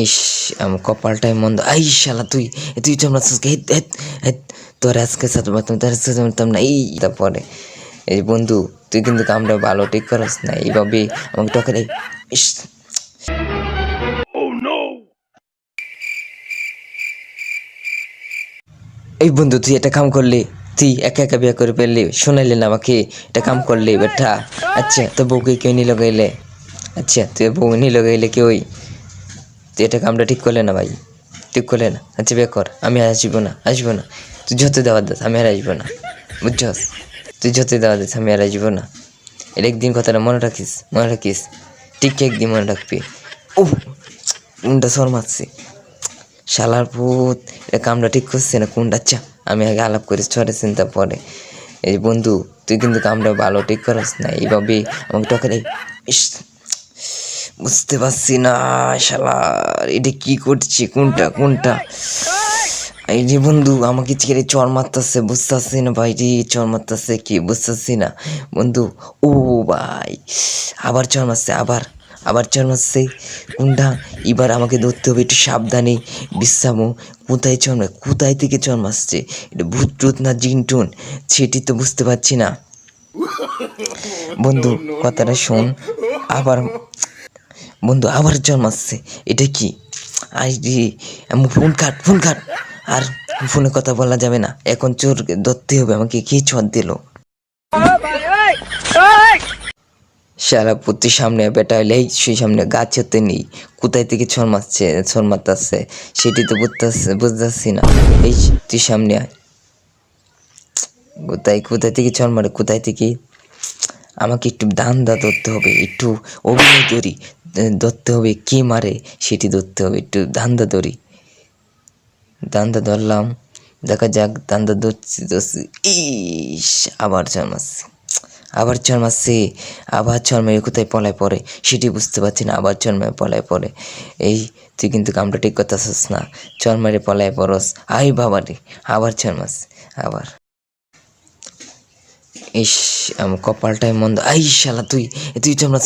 ইস, আমার কপালটাই মন্দ। আই শালা তুই তুই তো আমরা তোর আজকে সাথে পারতাম, তোর আজকে পারতাম না। এই তারপরে এই বন্ধু, তুই কিন্তু কামটা ভালো ঠিক করস না, এইভাবে আমাকে টকে দেয়। ইস, এই বন্ধু তুই এটা কাম করলি, তুই একা একা বিয়ে করে ফেললি, শোনাইলি না আমাকে, এটা কাম করলি বেটা। আচ্ছা তো বউকে কেউ নিয়ে লগাইলে? আচ্ছা তুই বউ নিয়ে লগাইলে কেউই? তুই এটা কামটা ঠিক করলে না ভাই, ঠিক করলে না। আচ্ছা বিয়ে কর, আমি আর আসবো না। তুই যত দেওয়া দিস আমি আর আসবো না, বুঝছস? তুই যত দেওয়া দিস আমি আর আসবো না। এর একদিন কথাটা মনে রাখিস, ঠিক একদিন মনে রাখবি। ও কোনটা সর মারছি, শালার ভূত, এটা কামটা ঠিক করছে না কোনটা? আচ্ছা আমি আগে আলাপ করি, ছড়ে চিন্তা পরে। এই বন্ধু, তুই কিন্তু কামটা ভালো ঠিক করস না, এইভাবে আমাকে টকে দেয়। ইস, বুঝতে পারছি না শালার, এটা কি করছি, কোনটা? এই যে বন্ধু আমাকে ছেড়ে চর মারতেছে, বুঝতেছি না ভাই রে, চর মারতেছে কি বুঝতেছি না বন্ধু। ও ভাই, আবার চর মারছে, আবার চর মারছে। কোনটা? এবার আমাকে ধরতে হবে, একটু সাবধানে বিশ্রামো। কোথায় থেকে চর মারছে? এটা ভূত টুত না জিন টুন, সেটি তো বুঝতে পারছি না। বন্ধু কথাটা শোন, আবার বন্ধু আবার জন্মাচ্ছে, এটা কি? আই রে, ফোন কাট। আর ফোনে কথা বলা যাবে না, এখন চোর ধরতে হবে আমাকে। কে চোর দিল? সারা প্রতি সামনে বেটা হইলে সেই সামনে গাছ হতে নেই, কোথায় থেকে ছর মারতেছে সেটি তো বুঝতেছি না। এই তুই সামনে আয়, কোথায় থেকে ছর মারে, কোথায় থেকে? আমাকে একটু ধান্দা ধরতে হবে, একটু অভিনয় ধরতে হবে, কে মারে সেটি ধরতে হবে, একটু ধান্দা ধরলাম, দেখা যাক। ধান্দা ধরছি। ইস, আবার চর মেরে কোথায় পলায় পড়ে সেটি বুঝতে পারছি না, আবার চর মেরে পলায় পড়ে। এই তুই কিন্তু কামটা ঠিক করতেছিস না, চর মেরে পলায় পড়স। আই বাবা রে, আবার চর মারছে, আবার। ইস, আমার কপালটাই মন্দ। আই শালা তুই তুই তো আমরা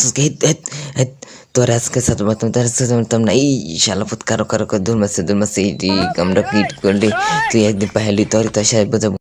তোর আজকে সাথে পারতাম, তোর আজকে পারতাম না। এই শালা পুত কারো দূর মাসে এই আমরা কিট করলি, তুই একদিন পাইলি তোর সাহেব বোঝাবো।